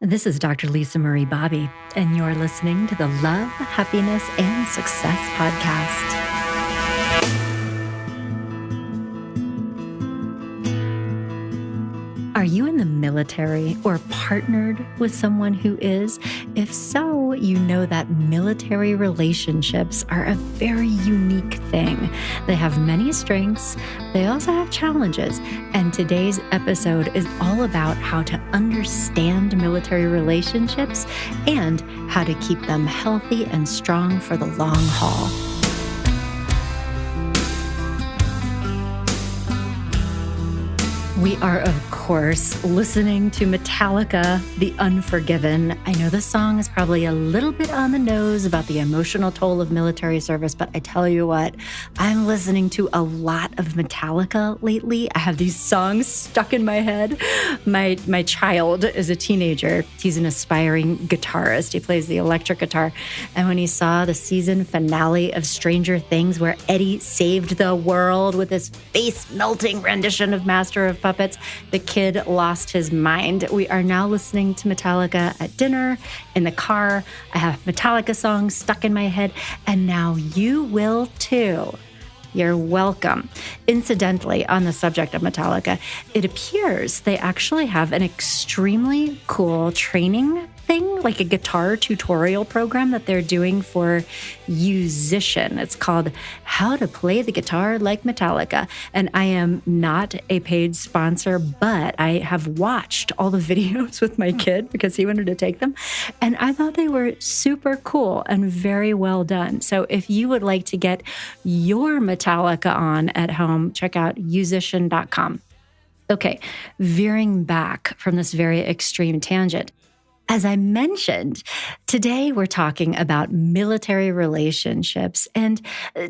This is Dr. Lisa Marie Bobby, and you're listening to the Love, Happiness, and Success Podcast. Are you in the military or partnered with someone who is? If so, you know that military relationships are a very unique thing. They have many strengths, they also have challenges, and today's episode is all about how to understand military relationships and how to keep them healthy and strong for the long haul. We are, of course, listening to Metallica, The Unforgiven. I know the song is probably a little bit on the nose about the emotional toll of military service, but I tell you what, I'm listening to a lot of Metallica lately. I have these songs stuck in my head. My child is a teenager. He's an aspiring guitarist. He plays the electric guitar. And when he saw the season finale of Stranger Things, where Eddie saved the world with his face-melting rendition of Master of Puppets, the kid lost his mind. We are now listening to Metallica at dinner, in the car. I have Metallica songs stuck in my head, and now you will too. You're welcome. Incidentally, on the subject of Metallica, it appears they actually have an extremely cool training thing, like a guitar tutorial program that they're doing for musician. It's called How to Play the Guitar Like Metallica. And I am not a paid sponsor, but I have watched all the videos with my kid because he wanted to take them. And I thought they were super cool and very well done. So if you would like to get your Metallica on at home, check out musician.com. Okay, veering back from this very extreme tangent. As I mentioned, today we're talking about military relationships and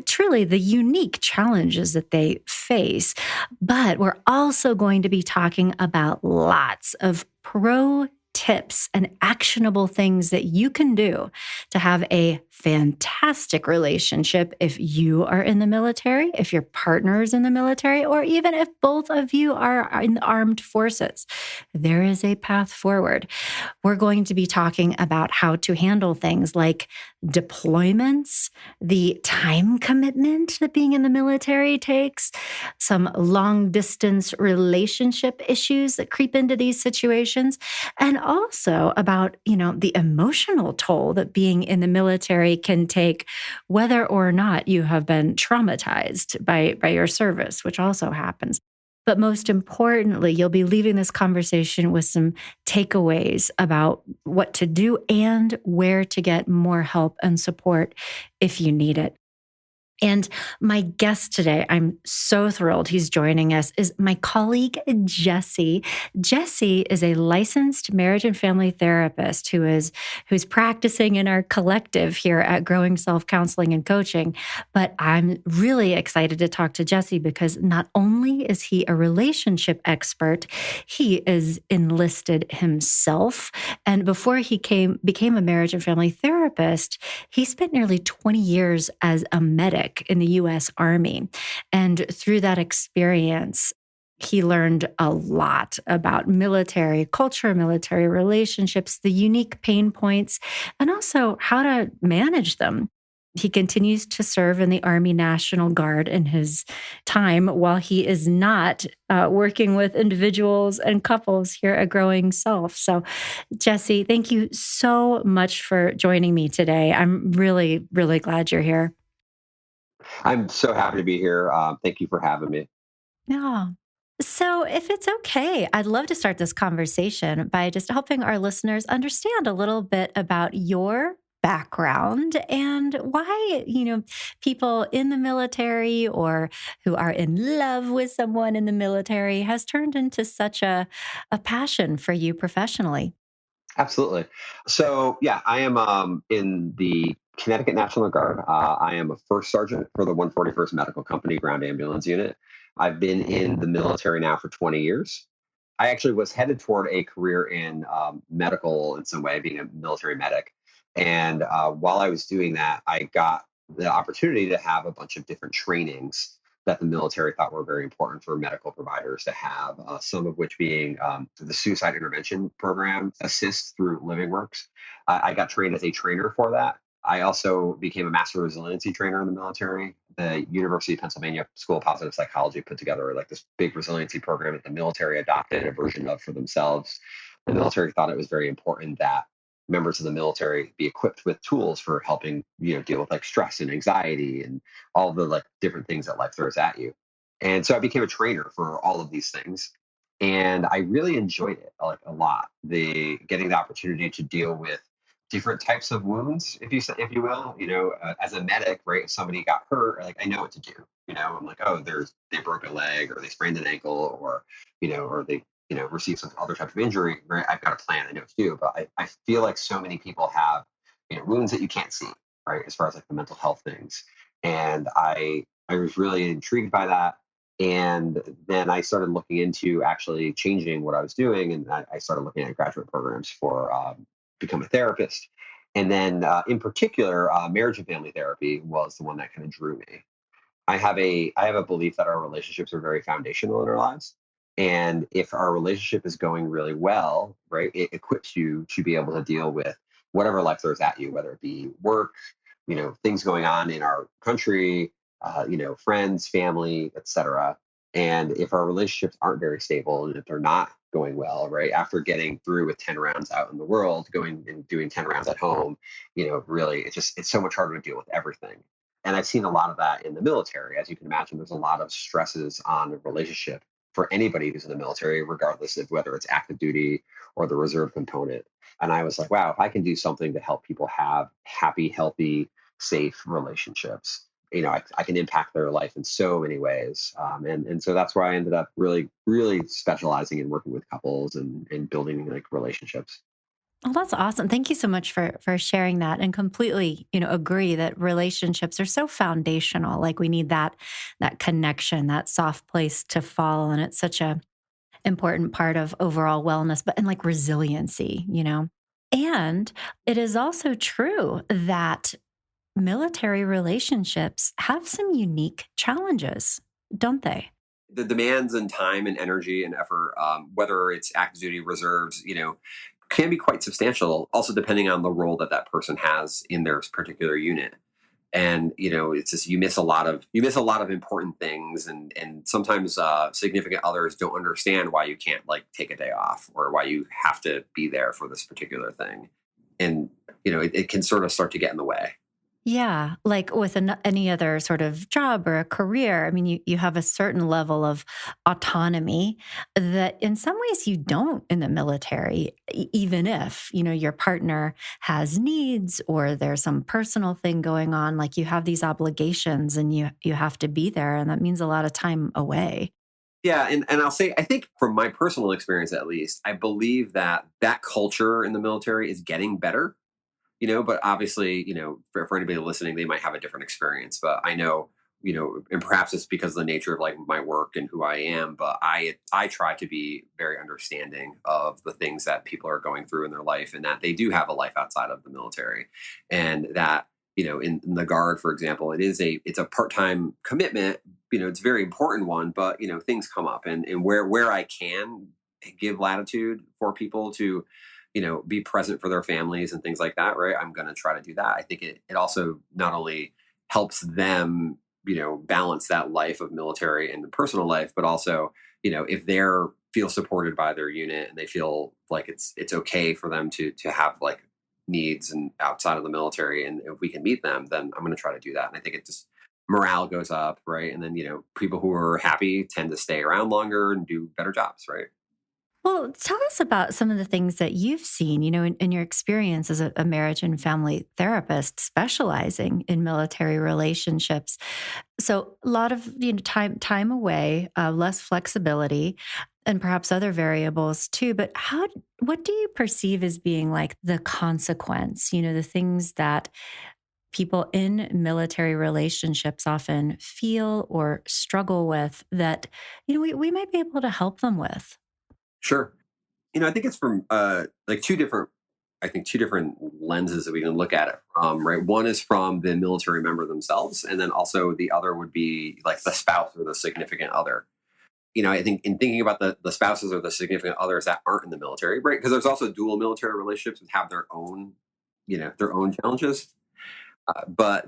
truly the unique challenges that they face. But we're also going to be talking about lots of pro tips and actionable things that you can do to have a fantastic relationship if you are in the military, if your partner is in the military, or even if both of you are in the armed forces. There is a path forward. We're going to be talking about how to handle things like deployments, the time commitment that being in the military takes, some long distance relationship issues that creep into these situations, and also about, the emotional toll that being in the military can take, whether or not you have been traumatized by your service, which also happens. But most importantly, you'll be leaving this conversation with some takeaways about what to do and where to get more help and support if you need it. And my guest today, I'm so thrilled he's joining us, is my colleague, Jesse. Jesse is a licensed marriage and family therapist who's practicing in our collective here at Growing Self Counseling and Coaching. But I'm really excited to talk to Jesse because not only is he a relationship expert, he is enlisted himself. And before he became a marriage and family therapist, he spent nearly 20 years as a medic in the U.S. Army. And through that experience, he learned a lot about military culture, military relationships, the unique pain points, and also how to manage them. He continues to serve in the Army National Guard in his time while he is not working with individuals and couples here at Growing Self. So, Jesse, thank you so much for joining me today. I'm really, really glad you're here. I'm so happy to be here. Thank you for having me. Yeah. So, if it's okay, I'd love to start this conversation by just helping our listeners understand a little bit about your background and why, people in the military or who are in love with someone in the military has turned into such a passion for you professionally. Absolutely. So, yeah, I am in the Connecticut National Guard. I am a first sergeant for the 141st Medical Company Ground Ambulance Unit. I've been in the military now for 20 years. I actually was headed toward a career in medical in some way, being a military medic. And while I was doing that, I got the opportunity to have a bunch of different trainings that the military thought were very important for medical providers to have, some of which being the suicide intervention program assists through LivingWorks. I got trained as a trainer for that. I also became a master resiliency trainer in the military. The University of Pennsylvania School of Positive Psychology put together like this big resiliency program that the military adopted a version of for themselves. The military thought it was very important that members of the military be equipped with tools for helping deal with like stress and anxiety and all the like different things that life throws at you. And so I became a trainer for all of these things, and I really enjoyed it like a lot. The getting the opportunity to deal with different types of wounds, if you will. As a medic, right? If somebody got hurt, like I know what to do. I'm like, oh, they broke a leg or they sprained an ankle or they receive some other type of injury. Right? I've got a plan. I know what to do. But I feel like so many people have wounds that you can't see, right? As far as like the mental health things, and I was really intrigued by that. And then I started looking into actually changing what I was doing, and I started looking at graduate programs for become a therapist. And then, in particular, marriage and family therapy was the one that kind of drew me. I have a belief that our relationships are very foundational in our lives. And if our relationship is going really well, right, it equips you to be able to deal with whatever life throws at you, whether it be work, things going on in our country, friends, family, etc. And if our relationships aren't very stable and if they're not going well, right, after getting through with 10 rounds out in the world, going and doing 10 rounds at home, really, it's so much harder to deal with everything. And I've seen a lot of that in the military. As you can imagine, there's a lot of stresses on a relationship for anybody who's in the military, regardless of whether it's active duty or the reserve component. And I was like, wow, if I can do something to help people have happy, healthy, safe relationships, I can impact their life in so many ways. And so that's where I ended up really, really specializing in working with couples and building like relationships. Oh, that's awesome. Thank you so much for sharing that and completely, agree that relationships are so foundational. Like we need that connection, that soft place to fall. And it's such a important part of overall wellness, but and like resiliency. And it is also true that military relationships have some unique challenges, don't they? The demands and time and energy and effort, whether it's active duty reserves, can be quite substantial. Also, depending on the role that that person has in their particular unit. And it's just you miss a lot of important things, and sometimes significant others don't understand why you can't like take a day off or why you have to be there for this particular thing, and it can sort of start to get in the way. Yeah, like with any other sort of job or a career, I mean, you have a certain level of autonomy that in some ways you don't in the military, even if, your partner has needs or there's some personal thing going on, like you have these obligations and you have to be there, and that means a lot of time away. Yeah, and I'll say I think from my personal experience at least, I believe that that culture in the military is getting better. But obviously, for anybody listening, they might have a different experience. But I know, and perhaps it's because of the nature of like my work and who I am, but I try to be very understanding of the things that people are going through in their life and that they do have a life outside of the military. And that, in the guard, for example, it's a part-time commitment. It's a very important one, but things come up, and where I can give latitude for people to be present for their families and things like that, right? I'm going to try to do that. I think it also not only helps them, balance that life of military and personal life, but also, if they're feel supported by their unit and they feel like it's okay for them to have like needs and outside of the military, and if we can meet them, then I'm going to try to do that. And I think it just morale goes up, right? And then people who are happy tend to stay around longer and do better jobs, right? Well, tell us about some of the things that you've seen, in your experience as a marriage and family therapist specializing in military relationships. So a lot of time away, less flexibility, and perhaps other variables too. But what do you perceive as being like the consequence? The things that people in military relationships often feel or struggle with that we might be able to help them with. Sure. I think it's from like two different. I think, two different lenses that we can look at it from, right? One is from the military member themselves, and then also the other would be like the spouse or the significant other. I think in thinking about the spouses or the significant others that aren't in the military, right? Because there's also dual military relationships that have their own, their own challenges. But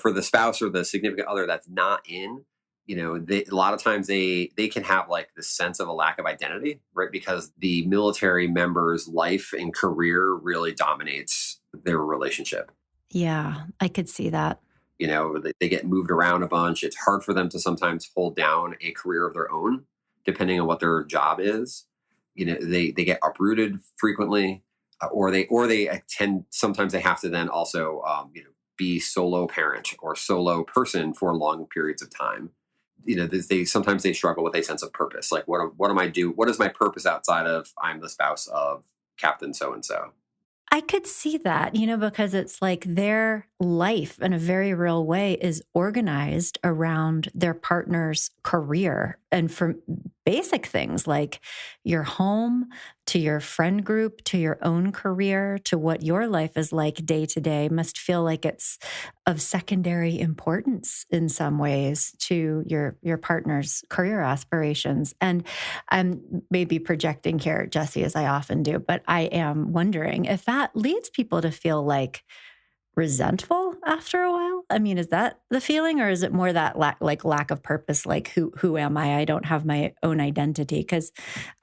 for the spouse or the significant other that's not in, a lot of times they can have like this sense of a lack of identity, right? Because the military member's life and career really dominates their relationship. Yeah, I could see that. They get moved around a bunch. It's hard for them to sometimes hold down a career of their own, depending on what their job is. They get uprooted frequently, or they tend, sometimes they have to then also be solo parent or solo person for long periods of time. They sometimes they struggle with a sense of purpose. Like, what am I do? What is my purpose outside of I'm the spouse of Captain so and so? I could see that, because it's like their life in a very real way is organized around their partner's career. And from basic things like your home to your friend group to your own career to what your life is like day to day must feel like it's of secondary importance in some ways to your partner's career aspirations. And I'm maybe projecting here, Jesse, as I often do, but I am wondering if that leads people to feel like resentful after a while. I mean, is that the feeling, or is it more that lack of purpose? Like, who am I? I don't have my own identity. Because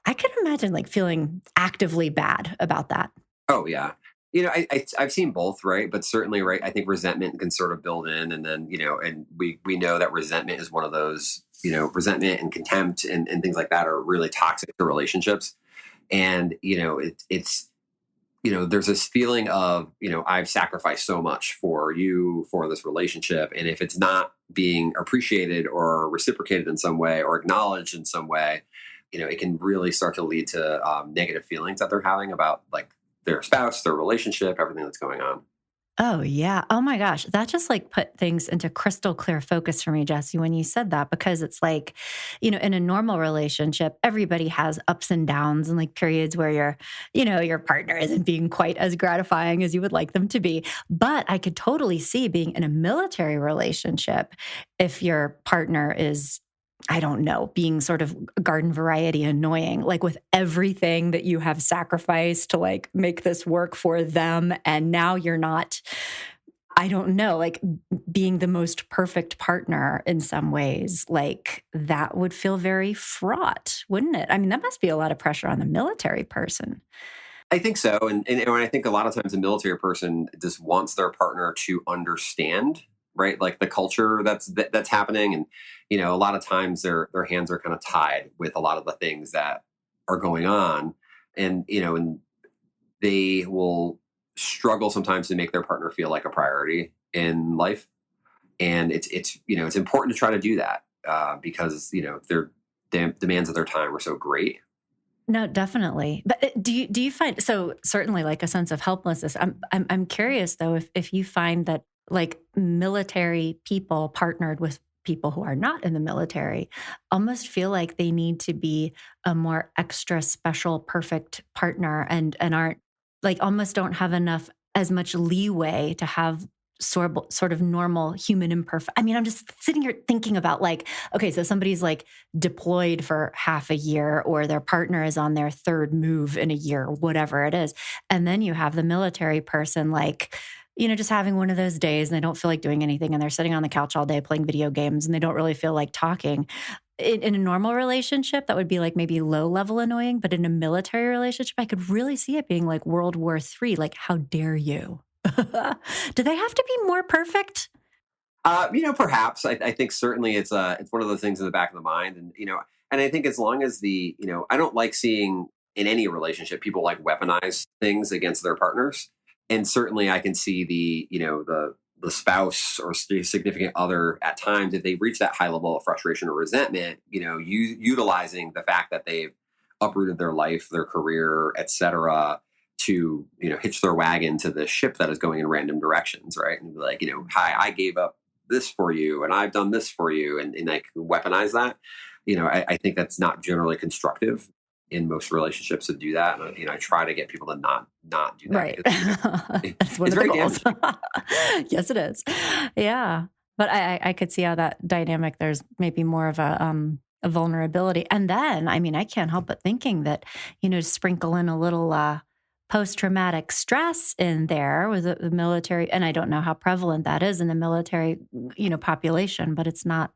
I can imagine like feeling actively bad about that. Oh yeah. I've seen both, right? But certainly, right. I think resentment can sort of build in, and then and we know that resentment is one of those. Resentment and contempt and things like that are really toxic to relationships. And it's there's this feeling of I've sacrificed so much for you for this relationship, and if it's not being appreciated or reciprocated in some way or acknowledged in some way, it can really start to lead to negative feelings that they're having about like their spouse, their relationship, everything that's going on. Oh, yeah. Oh my gosh. That just like put things into crystal clear focus for me, Jesse, when you said that, because it's like, in a normal relationship, everybody has ups and downs and like periods where your partner isn't being quite as gratifying as you would like them to be. But I could totally see being in a military relationship if your partner is, I don't know, being sort of garden variety annoying, like with everything that you have sacrificed to like make this work for them. And now you're not, I don't know, like being the most perfect partner in some ways, like that would feel very fraught, wouldn't it? I mean, that must be a lot of pressure on the military person. I think so, and I think a lot of times a military person just wants their partner to understand, right? Like the culture that's happening, and a lot of times their hands are kind of tied with a lot of the things that are going on, and they will struggle sometimes to make their partner feel like a priority in life, and it's important to try to do that because their demands of their time are so great. No, definitely. But do you find so certainly like a sense of helplessness? I'm curious though if you find that like military people partnered with people who are not in the military almost feel like they need to be a more extra special perfect partner and aren't like almost don't have enough as much leeway to have sort of normal human imperfect. I mean, I'm just sitting here thinking about like, okay, so somebody's like deployed for half a year or their partner is on their third move in a year, whatever it is. And then you have the military person like, just having one of those days and they don't feel like doing anything and they're sitting on the couch all day playing video games and they don't really feel like talking. In a normal relationship, that would be like maybe low level annoying, but in a military relationship, I could really see it being like World War III. Like, how dare you? Do they have to be more perfect? Perhaps I think certainly it's one of those things in the back of the mind, and and I think as long as I don't like seeing in any relationship people like weaponize things against their partners, and certainly I can see the spouse or significant other at times if they reach that high level of frustration or resentment, utilizing the fact that they've uprooted their life, their career, etc to hitch their wagon to the ship that is going in random directions, right? And be like, hi, I gave up this for you and I've done this for you, and like weaponize that. I think that's not generally constructive. in most relationships to do that. And, I try to get people to not do that Right. because That's one it's of the very goals. damaging. Yes, it is. Yeah. But I could see how that dynamic, there's maybe more of a vulnerability. And then, I mean, I can't help but thinking that, to sprinkle in a little post-traumatic stress in there with the military. And I don't know how prevalent that is in the military, population, but it's not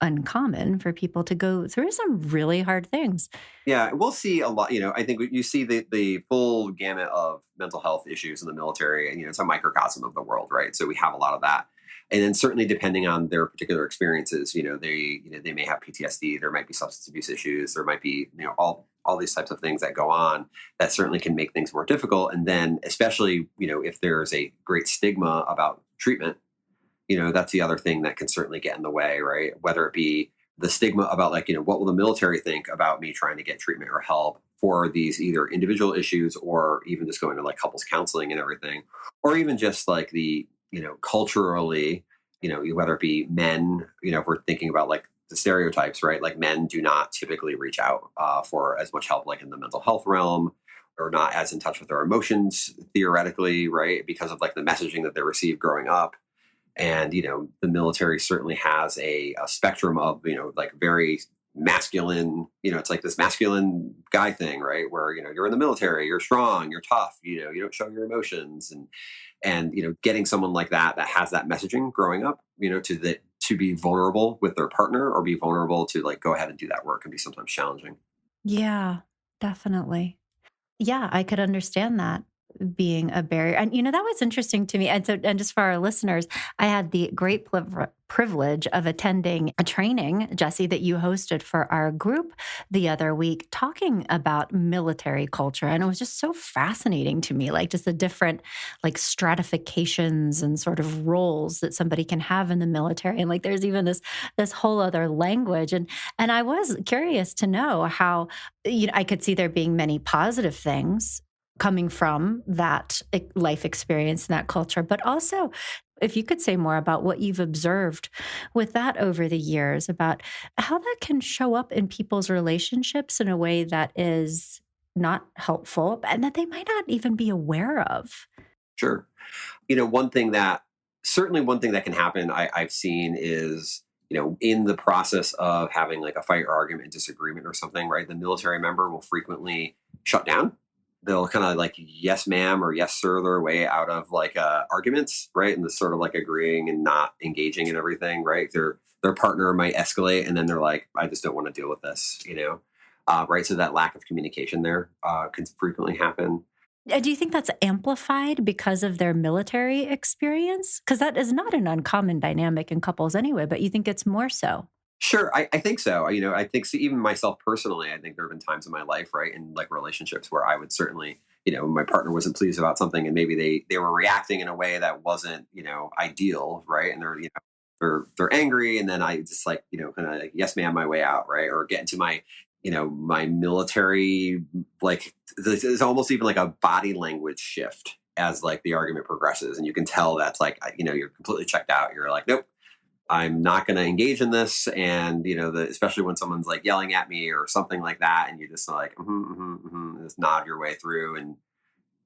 uncommon for people to go through some really hard things. Yeah, we'll see a lot. I think you see the full gamut of mental health issues in the military, and it's a microcosm of the world, right? So we have a lot of that, and then certainly depending on their particular experiences, they may have PTSD, there might be substance abuse issues, there might be all these types of things that go on that certainly can make things more difficult, and then especially if there's a great stigma about treatment, that's the other thing that can certainly get in the way, right? Whether it be the stigma about like, what will the military think about me trying to get treatment or help for these either individual issues or even just going to like couples counseling and everything, or even just like the, culturally, whether it be men, if we're thinking about like the stereotypes, right? Like men do not typically reach out for as much help, like in the mental health realm, or not as in touch with their emotions theoretically, right? Because of like the messaging that they received growing up. And the military certainly has a spectrum of like very masculine, it's like this masculine guy thing, right, where you're in the military, you're strong, you're tough, you don't show your emotions. And getting someone like that has that messaging growing up, to be vulnerable with their partner or be vulnerable to like go ahead and do that work can be sometimes challenging. Yeah, definitely. Yeah, I could understand that being a barrier. And that was interesting to me. And so, and just for our listeners, I had the great privilege of attending a training, Jesse, that you hosted for our group the other week, talking about military culture. And it was just so fascinating to me, like just the different like stratifications and sort of roles that somebody can have in the military. And like there's even this whole other language. And I was curious to know how, I could see there being many positive things coming from that life experience and that culture, but also if you could say more about what you've observed with that over the years, about how that can show up in people's relationships in a way that is not helpful and that they might not even be aware of. Sure. One thing that certainly one thing that can happen I've seen is, in the process of having like a fight or argument, disagreement or something, right? The military member will frequently shut down. They'll kind of like yes, ma'am, or yes, sir, their way out of like arguments, right? And the sort of like agreeing and not engaging and everything, right? Their partner might escalate, and then they're like, I just don't want to deal with this, right? So that lack of communication there can frequently happen. Do you think that's amplified because of their military experience? Because that is not an uncommon dynamic in couples anyway, but you think it's more so? Sure, I think so. I think so, even myself personally, I think there have been times in my life, right, in like relationships where I would certainly, my partner wasn't pleased about something, and maybe they were reacting in a way that wasn't, ideal, right, and they're, they're angry, and then I just like, kind of like yes, ma'am, my way out, right, or get into my, my military, like there's almost even like a body language shift as like the argument progresses, and you can tell that's like, you're completely checked out. You're like, nope, I'm not going to engage in this. And, especially when someone's like yelling at me or something like that, and you just like, just nod your way through and,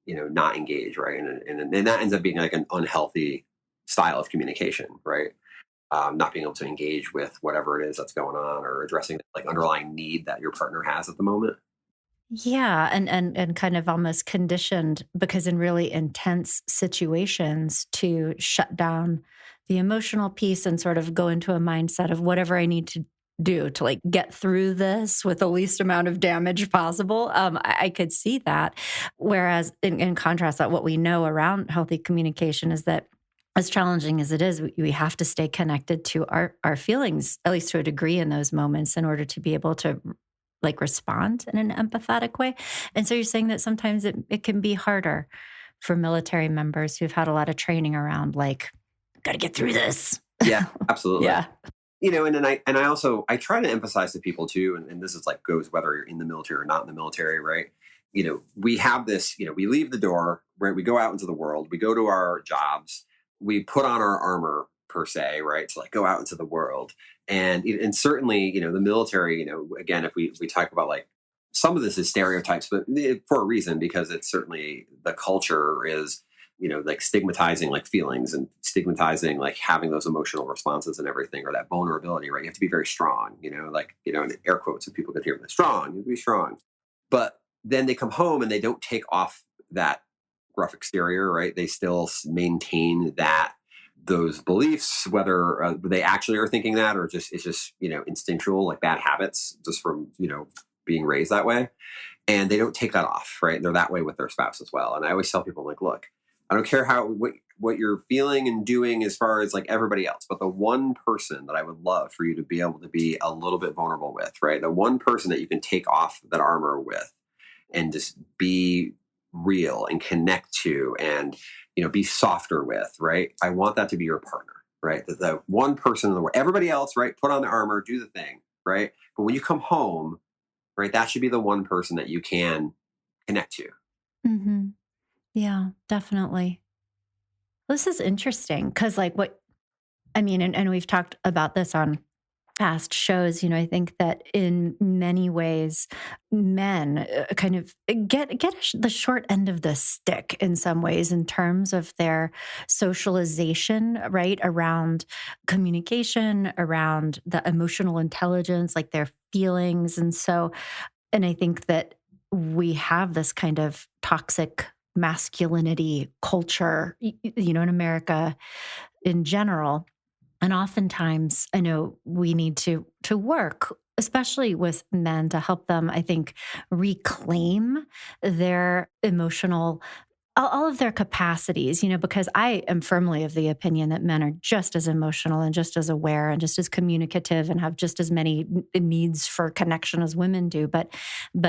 not engage. Right. And that ends up being like an unhealthy style of communication. Right. Not being able to engage with whatever it is that's going on or addressing like underlying need that your partner has at the moment. Yeah, and kind of almost conditioned because in really intense situations to shut down the emotional piece and sort of go into a mindset of whatever I need to do to like get through this with the least amount of damage possible. I could see that. Whereas in contrast, that what we know around healthy communication is that as challenging as it is, we have to stay connected to our feelings, at least to a degree in those moments, in order to be able to like respond in an empathetic way. And so you're saying that sometimes it can be harder for military members who've had a lot of training around like, got to get through this. Yeah, absolutely. Yeah. And then I also I try to emphasize to people too, and this is like goes whether you're in the military or not in the military, right? We have this, we leave the door, right? We go out into the world, we go to our jobs, we put on our armor per se, right? To like go out into the world. And certainly, the military, again, if we talk about like some of this is stereotypes, but for a reason, because it's certainly the culture is, like stigmatizing like feelings and stigmatizing like having those emotional responses and everything, or that vulnerability, right? You have to be very strong, like, in air quotes, if people could hear me, strong, you have to be strong. But then they come home and they don't take off that rough exterior, right? They still maintain that those beliefs, whether they actually are thinking that or just it's just instinctual, like bad habits, just from being raised that way, and they don't take that off, right? They're that way with their spouse as well. And I always tell people, like, look, I don't care what you're feeling and doing as far as like everybody else, but the one person that I would love for you to be able to be a little bit vulnerable with, right? The one person that you can take off that armor with and just be real and connect to and be softer with, right? I want that to be your partner, right? The one person in the world, everybody else, right? Put on the armor, do the thing, right? But when you come home, right, that should be the one person that you can connect to. Hmm. Yeah, definitely. This is interesting because, like, what I mean, and we've talked about this on past shows. I think that in many ways, men kind of get the short end of the stick in some ways in terms of their socialization, right? Around communication, around the emotional intelligence, like their feelings. And I think that we have this kind of toxic masculinity culture, in America in general. And oftentimes, I know we need to work, especially with men, to help them, I think, reclaim their emotional all of their capacities, because I am firmly of the opinion that men are just as emotional and just as aware and just as communicative and have just as many needs for connection as women do, but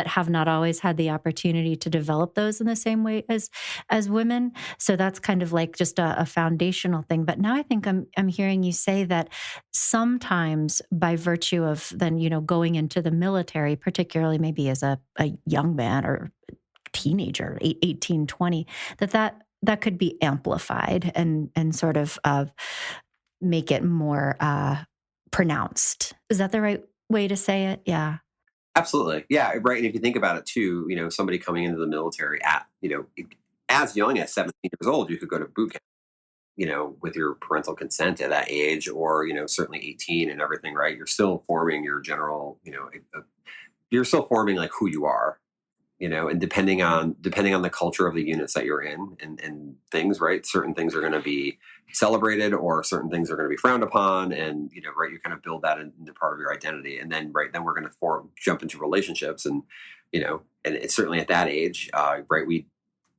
have not always had the opportunity to develop those in the same way as women. So that's kind of like just a foundational thing. But now I think I'm hearing you say that sometimes by virtue of then, going into the military, particularly maybe as a young man or teenager, 18, 20, that could be amplified and sort of make it more pronounced. Is that the right way to say it? Yeah. Absolutely. Yeah, right. And if you think about it too, somebody coming into the military at, as young as 17 years old, you could go to boot camp, with your parental consent at that age, or, certainly 18 and everything, right? You're still forming your general, you're still forming like who you are, and depending on the culture of the units that you're in and things, right? Certain things are going to be celebrated or certain things are going to be frowned upon. And, right, you kind of build that into part of your identity. And then, right, then we're going to jump into relationships and, and it's certainly at that age, right, we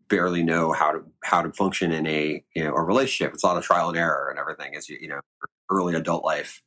barely know how to function in a relationship. It's a lot of trial and error and everything as early adult life,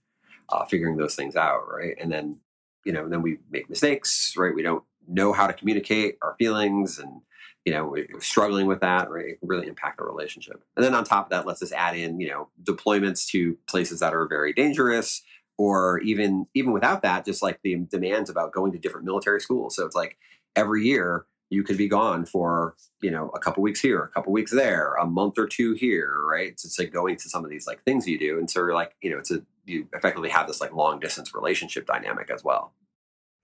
figuring those things out, right? And then, then we make mistakes, right? We don't know how to communicate our feelings, and we're struggling with that, right? It can really impact our relationship. And then on top of that, let's just add in, deployments to places that are very dangerous, or even without that, just like the demands about going to different military schools. So it's like every year you could be gone for a couple weeks here, a couple weeks there, a month or two here, right? It's just like going to some of these like things you do, and so you're like, you effectively have this like long distance relationship dynamic as well.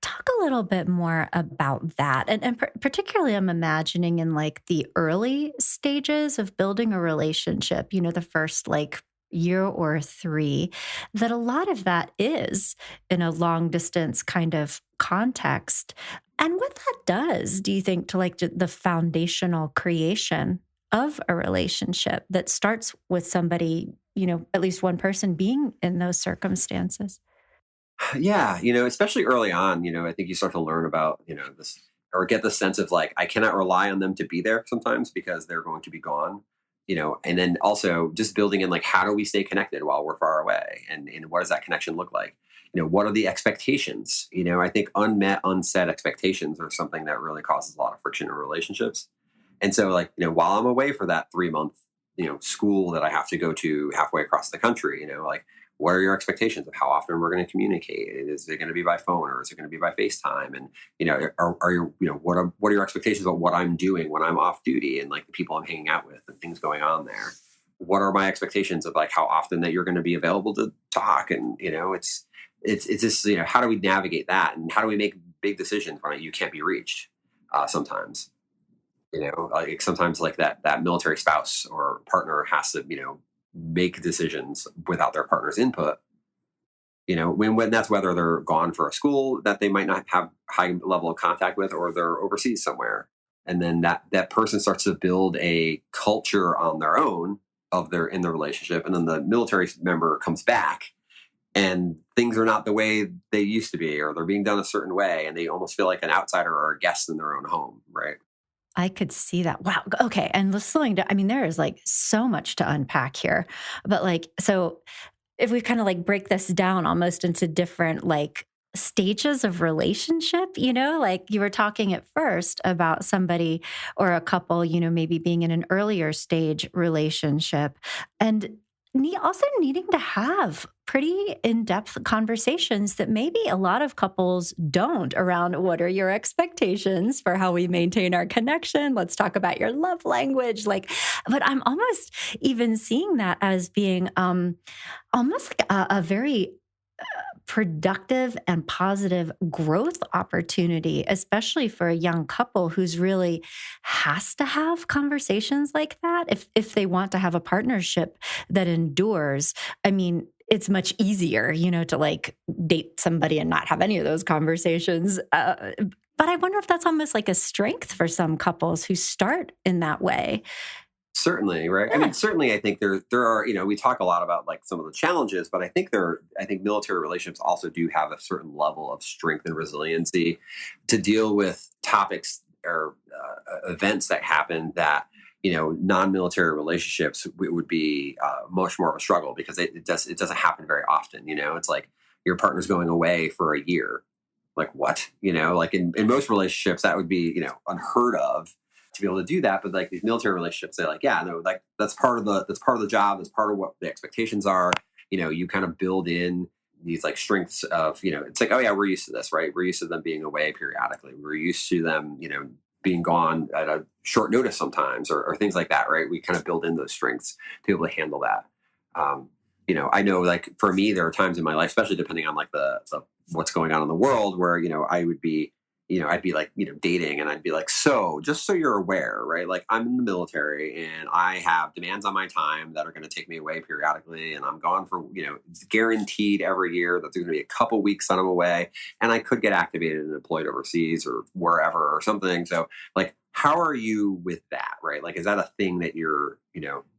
Talk a little bit more about that. And particularly, I'm imagining in like the early stages of building a relationship, the first like year or three, that a lot of that is in a long distance kind of context. And what that does, do you think, to like the foundational creation of a relationship that starts with somebody, at least one person being in those circumstances? Yeah, especially early on, I think you start to learn about, this, or get the sense of like, I cannot rely on them to be there sometimes because they're going to be gone, and then also just building in like, how do we stay connected while we're far away? And what does that connection look like? What are the expectations? I think unmet, unsaid expectations are something that really causes a lot of friction in relationships. And so, like, while I'm away for that 3 month, school that I have to go to halfway across the country, like, what are your expectations of how often we're going to communicate? Is it going to be by phone or is it going to be by FaceTime? And, are your, what are your expectations about what I'm doing when I'm off duty and like the people I'm hanging out with and things going on there? What are my expectations of like how often that you're going to be available to talk? And, it's just, how do we navigate that? And how do we make big decisions, right, you can't be reached sometimes. Like sometimes like that military spouse or partner has to, make decisions without their partner's input. When that's whether they're gone for a school that they might not have high level of contact with, or they're overseas somewhere, and then that person starts to build a culture on their own of their in the relationship, and then the military member comes back and things are not the way they used to be, or they're being done a certain way, and they almost feel like an outsider or a guest in their own home, right? I could see that. Wow. Okay. And let's slowing down. I mean, there is like so much to unpack here. But like, so if we kind of like break this down almost into different like stages of relationship, like you were talking at first about somebody or a couple, maybe being in an earlier stage relationship and also needing to have pretty in-depth conversations that maybe a lot of couples don't around what are your expectations for how we maintain our connection. Let's talk about your love language. Like, but I'm almost even seeing that as being almost like a very productive and positive growth opportunity, especially for a young couple who's really has to have conversations like that if they want to have a partnership that endures. I mean, it's much easier, to like date somebody and not have any of those conversations. But I wonder if that's almost like a strength for some couples who start in that way. Certainly, right? I Yeah, mean, certainly, I think there are, we talk a lot about like some of the challenges, but I think military relationships also do have a certain level of strength and resiliency to deal with topics or events that happen that, non-military relationships would be much more of a struggle, because it doesn't happen very often. It's like your partner's going away for a year. Like what? Like in most relationships that would be, unheard of to be able to do that. But like these military relationships, they're like, yeah, no, like that's part of the job. That's part of what the expectations are. You kind of build in these like strengths of, it's like, oh yeah, we're used to this, right? We're used to them being away periodically. We're used to them, being gone at a short notice sometimes, or things like that, right? We kind of build in those strengths to be able to handle that. Um, I know like for me, there are times in my life, especially depending on like the what's going on in the world, where, I would be, I'd be like, dating, and I'd be like, so just so you're aware, right? Like I'm in the military and I have demands on my time that are going to take me away periodically. And I'm gone for, it's guaranteed every year that there's going to be a couple weeks that I'm away, and I could get activated and deployed overseas or wherever or something. So like, how are you with that? Right? Like, is that a thing that you're,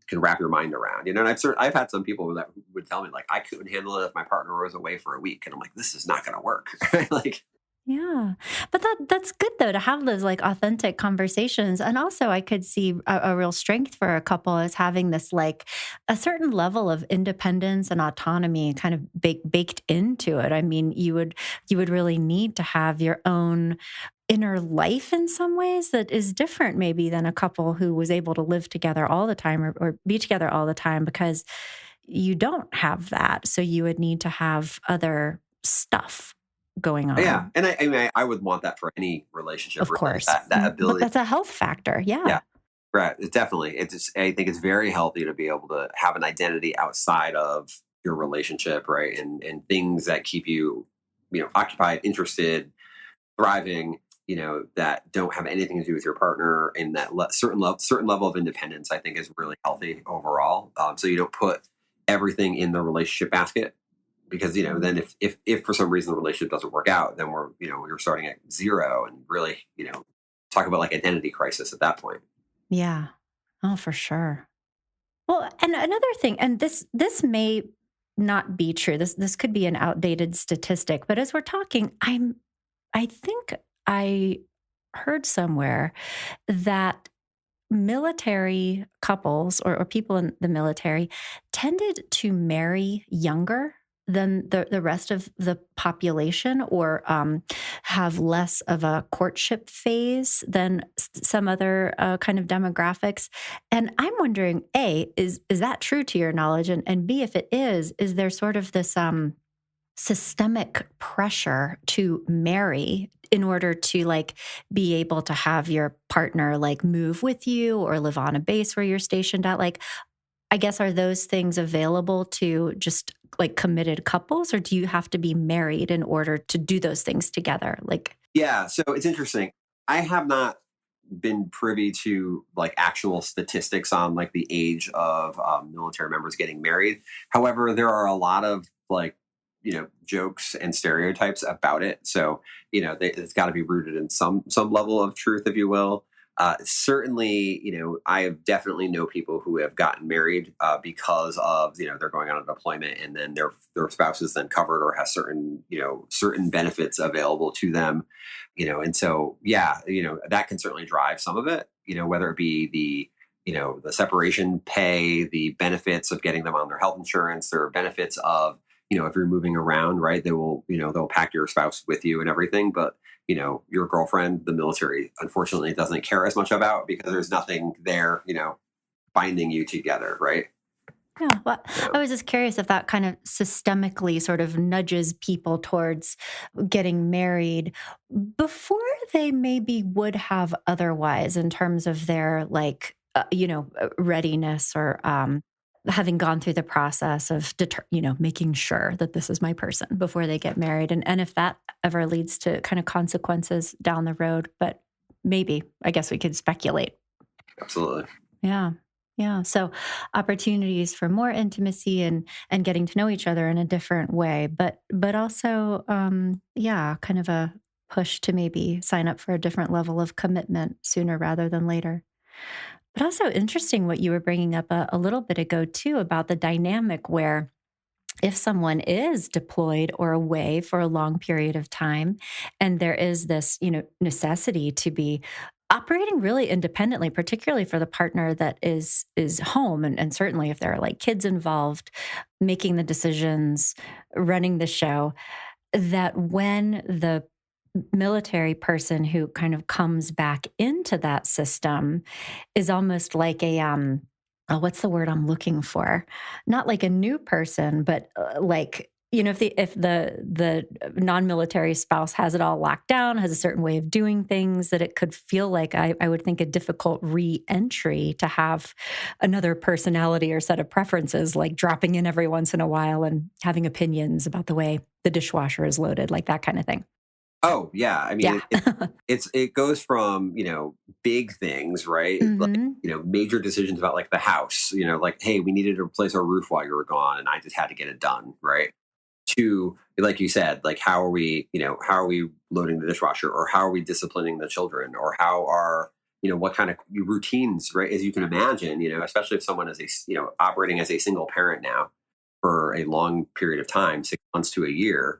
can wrap your mind around, and I've had some people that would tell me like I couldn't handle it if my partner was away for a week, and I'm like, this is not going to work. Like, yeah. But that's good though to have those like authentic conversations. And also I could see a real strength for a couple is having this like a certain level of independence and autonomy kind of baked into it. I mean, you would really need to have your own inner life in some ways that is different maybe than a couple who was able to live together all the time or be together all the time, because you don't have that. So you would need to have other stuff going yeah, on. and I mean, I would want that for any relationship, Of really. course. That But ability, that's a health factor. yeah, Yeah. right. It's definitely. I think it's very healthy to be able to have an identity outside of your relationship, right? And things that keep you, occupied, interested, thriving. That don't have anything to do with your partner, and that certain level of independence, I think, is really healthy overall. So you don't put everything in the relationship basket, because then if for some reason the relationship doesn't work out, then we're starting at zero, and really, talk about like identity crisis at that point. Yeah. Oh, for sure. Well, and another thing, and this may not be true. This could be an outdated statistic, but as we're talking, I think I heard somewhere that military couples or people in the military tended to marry younger than the rest of the population, or have less of a courtship phase than some other kind of demographics. And I'm wondering, A, is that true to your knowledge? And B, if it is there sort of this systemic pressure to marry in order to like be able to have your partner like move with you or live on a base where you're stationed at? Like, I guess, are those things available to just like committed couples, or do you have to be married in order to do those things together? Like, Yeah, so it's interesting. I have not been privy to like actual statistics on like the age of military members getting married. However, there are a lot of like jokes and stereotypes about it. So it's got to be rooted in some level of truth, if you will. Certainly, I have definitely know people who have gotten married because of they're going on a deployment, and then their spouse is then covered or has certain benefits available to them, and so yeah, that can certainly drive some of it, whether it be the separation pay, the benefits of getting them on their health insurance, their benefits of if you're moving around, right, they'll pack your spouse with you and everything, but your girlfriend, the military unfortunately doesn't care as much about, because there's nothing there binding you together, right? Yeah, well, Yeah, I was just curious if that kind of systemically sort of nudges people towards getting married before they maybe would have otherwise in terms of their readiness or having gone through the process of making sure that this is my person before they get married, and if that ever leads to kind of consequences down the road, but maybe I guess we could speculate. absolutely. Yeah. Yeah. So opportunities for more intimacy and getting to know each other in a different way, but also yeah, kind of a push to maybe sign up for a different level of commitment sooner rather than later. But also interesting what you were bringing up a little bit ago too about the dynamic where if someone is deployed or away for a long period of time and there is this necessity to be operating really independently, particularly for the partner that is home, and certainly if there are like kids involved, making the decisions, running the show, that when the military person who kind of comes back into that system is almost like a oh, what's the word I'm looking for? Not like a new person, but like if the non-military spouse has it all locked down, has a certain way of doing things, that it could feel like I would think a difficult re-entry to have another personality or set of preferences, like dropping in every once in a while and having opinions about the way the dishwasher is loaded, like that kind of thing. Oh yeah, I mean Yeah. it goes from big things, right, like Hmm. major decisions about like the house, like hey, we needed to replace our roof while you were gone, and I just had to get it done, right, to like you said, like how are we loading the dishwasher, or how are we disciplining the children, or how are what kind of routines, right, as you can imagine, especially if someone is operating as a single parent now for a long period of time, 6 months to a year.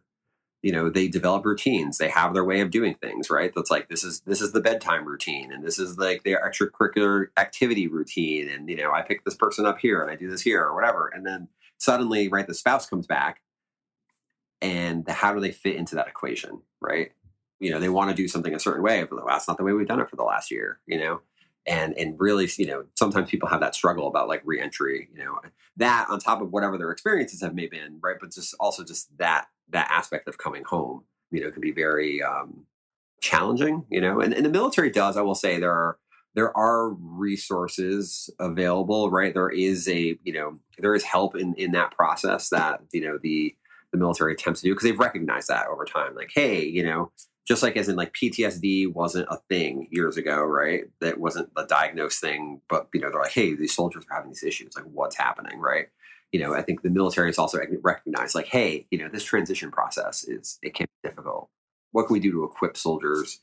They develop routines, they have their way of doing things, right, that's like this is the bedtime routine, and this is like their extracurricular activity routine, and I pick this person up here and I do this here or whatever, and then suddenly, right, the spouse comes back, and how do they fit into that equation, right? They want to do something a certain way, but that's not the way we've done it for the last year, and really, sometimes people have that struggle about like reentry, that on top of whatever their experiences have may been, right, but just also just that aspect of coming home, can be very challenging, and the military does, I will say, there are resources available, right, there is help in that process that the military attempts to do, because they've recognized that over time, like hey, just like as in like PTSD wasn't a thing years ago, right, that wasn't a diagnosed thing, but they're like hey, these soldiers are having these issues, like what's happening, right, I think the military has also recognized like hey, this transition process it can be difficult. What can we do to equip soldiers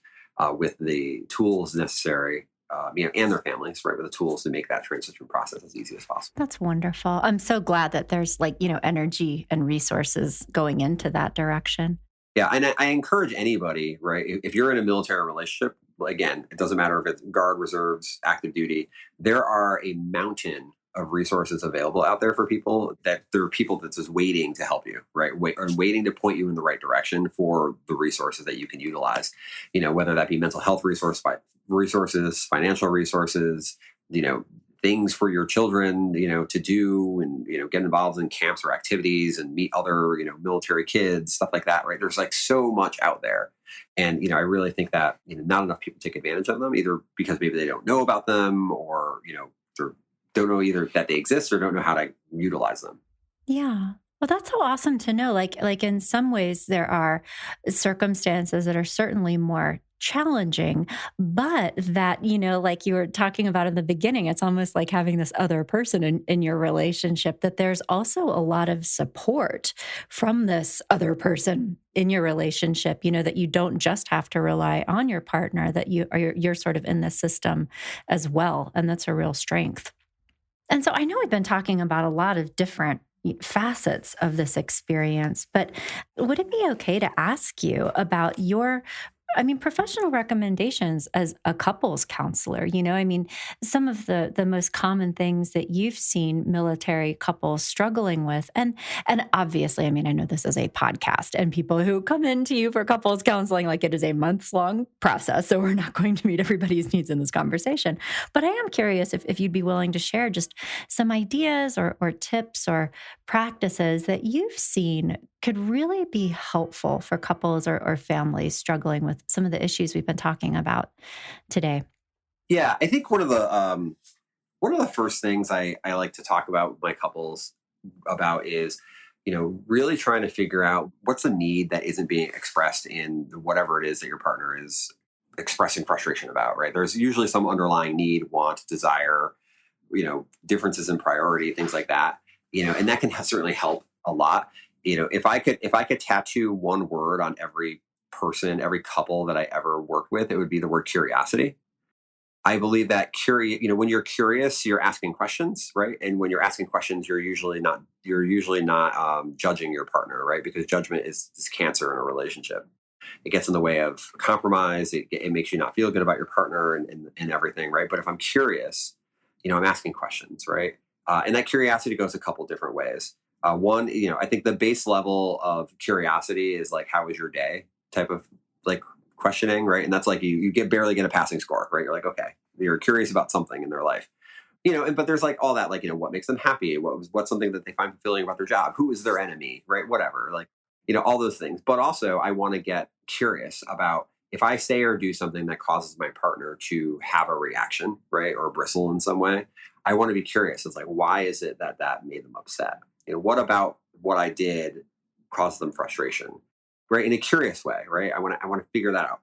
with the tools necessary, and their families, right, with the tools to make that transition process as easy as possible. That's wonderful. I'm so glad that there's energy and resources going into that direction. Yeah, and I encourage anybody, right? If you're in a military relationship, well, again, it doesn't matter if it's guard, reserves, active duty. There are a mountain of resources available out there for people, that there are people that's just waiting to help you, right? Or waiting to point you in the right direction for the resources that you can utilize. Whether that be mental health resources, financial resources, you know, things for your children, to do, and get involved in camps or activities and meet other, military kids, stuff like that, right? There's like so much out there. And I really think that not enough people take advantage of them, either because maybe they don't know about them, or or don't know either that they exist, or don't know how to utilize them. Yeah. Well, that's so awesome to know. Like in some ways, there are circumstances that are certainly more challenging, but that, like you were talking about in the beginning, it's almost like having this other person in your relationship, that there's also a lot of support from this other person in your relationship, that you don't just have to rely on your partner, that you're sort of in the system as well. And that's a real strength. And so I know we've been talking about a lot of different facets of this experience, but would it be okay to ask you about professional recommendations as a couples counselor? Some of the most common things that you've seen military couples struggling with, and obviously, I know this is a podcast, and people who come into you for couples counseling, like it is a months long process, so we're not going to meet everybody's needs in this conversation. But I am curious if you'd be willing to share just some ideas or tips or practices that you've seen could really be helpful for couples or families struggling with some of the issues we've been talking about today. Yeah, I think one of the first things I like to talk about with my couples about is, really trying to figure out what's a need that isn't being expressed in whatever it is that your partner is expressing frustration about, right? There's usually some underlying need, want, desire, differences in priority, things like that, and that can certainly help a lot. If I could tattoo one word on every person, every couple that I ever worked with, it would be the word curiosity. I believe that when you're curious, you're asking questions, right? And when you're asking questions, you're usually not judging your partner, right? Because judgment is cancer in a relationship. It gets in the way of compromise. It makes you not feel good about your partner and everything, right? But if I'm curious, I'm asking questions, right? And that curiosity goes a couple different ways. One, I think the base level of curiosity is like, how was your day type of like questioning, right? And that's like you barely get a passing score, right? You're like, okay, you're curious about something in their life, but there's like all that, like, what makes them happy? What's something that they find fulfilling about their job? Who is their enemy, right? Whatever, like, all those things. But also, I want to get curious about if I say or do something that causes my partner to have a reaction, right, or bristle in some way. I want to be curious. It's like, why is it that made them upset? What about what I did caused them frustration, right? In a curious way, right? I want to figure that out.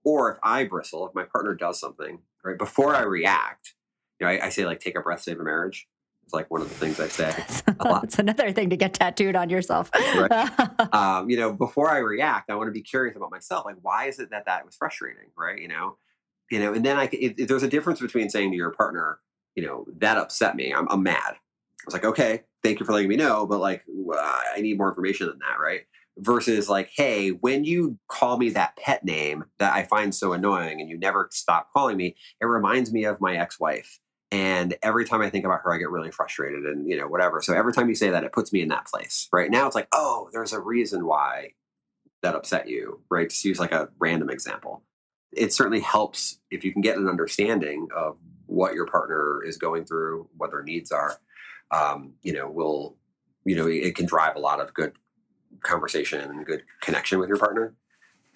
Or if I bristle, if my partner does something, right, before I react, I say like take a breath, save a marriage. It's like one of the things I say a lot, That's another thing to get tattooed on yourself. right? Before I react, I want to be curious about myself. Like, why is it that was frustrating, right? And then if there's a difference between saying to your partner, that upset me. I'm mad. I was like, okay, thank you for letting me know, but like, I need more information than that, right? Versus like, hey, when you call me that pet name that I find so annoying and you never stop calling me, it reminds me of my ex-wife. And every time I think about her, I get really frustrated and, whatever. So every time you say that, it puts me in that place. Right now, it's like, oh, there's a reason why that upset you, right? Just use like a random example. It certainly helps if you can get an understanding of what your partner is going through, what their needs are. It can drive a lot of good conversation and good connection with your partner.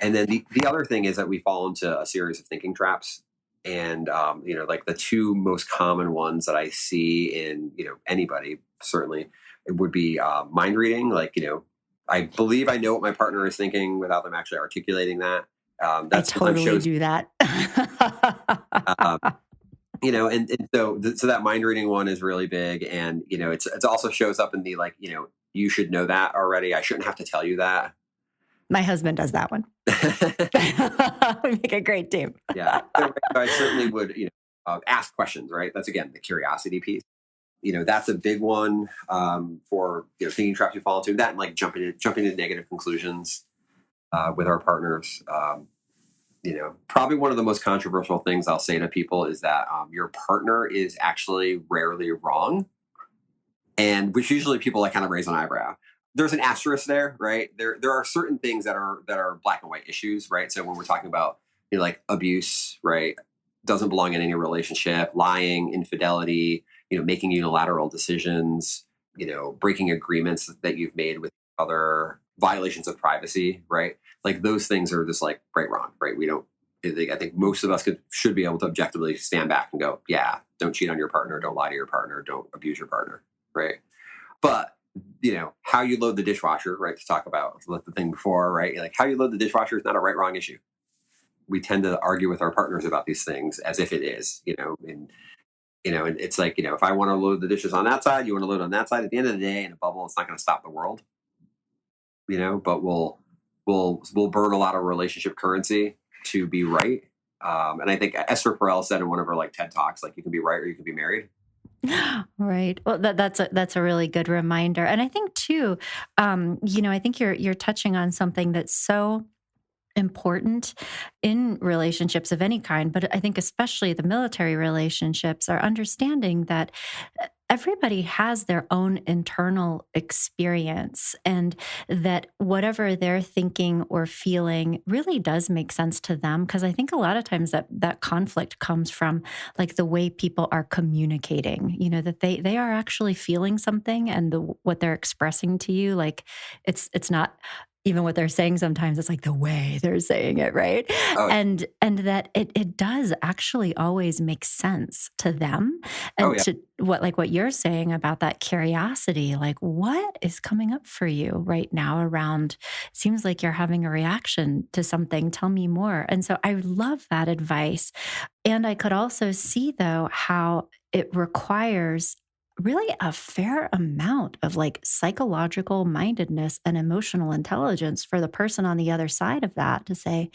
And then the other thing is that we fall into a series of thinking traps. And, like the two most common ones that I see in, anybody, certainly, it would be mind reading. Like, I believe I know what my partner is thinking without them actually articulating that. I That sometimes totally shows, do that. um, so that mind reading one is really big. And, it's also shows up in the like, you should know that already. I shouldn't have to tell you that. My husband does that one. We make a great team. Yeah, so I certainly would, ask questions, right? That's again the curiosity piece. That's a big one for thinking traps you fall into. That and like jumping to negative conclusions with our partners. Probably one of the most controversial things I'll say to people is that your partner is actually rarely wrong, and which usually people like kind of raise an eyebrow. There's an asterisk there, right? There are certain things that are black and white issues, right? So when we're talking about like abuse, right, doesn't belong in any relationship, lying, infidelity, making unilateral decisions, breaking agreements that you've made with other violations of privacy, right? Like those things are just like right wrong, right? We don't. I think most of us should be able to objectively stand back and go, yeah, don't cheat on your partner, don't lie to your partner, don't abuse your partner, right? But how you load the dishwasher, right? To talk about the thing before, right? Like how you load the dishwasher is not a right wrong issue. We tend to argue with our partners about these things as if it is, and it's like, if I want to load the dishes on that side, you want to load on that side. At the end of the day, in a bubble, it's not going to stop the world, but we'll burn a lot of relationship currency to be right. And I think Esther Perel said in one of her like TED talks, like you can be right or you can be married. Right. Well, that's a really good reminder, and I think too, I think you're touching on something that's so important in relationships of any kind, but I think especially the military relationships are understanding that everybody has their own internal experience and that whatever they're thinking or feeling really does make sense to them, because I think a lot of times that conflict comes from like the way people are communicating, that they are actually feeling something, and what they're expressing to you, like it's not even what they're saying. Sometimes it's like the way they're saying it, right? Oh, And that it does actually always make sense to them, oh and yeah. to what you're saying about that curiosity, like what is coming up for you right now around, seems like you're having a reaction to something, tell me more. And so I love that advice. And I could also see though how it requires really a fair amount of like psychological mindedness and emotional intelligence for the person on the other side of that to say,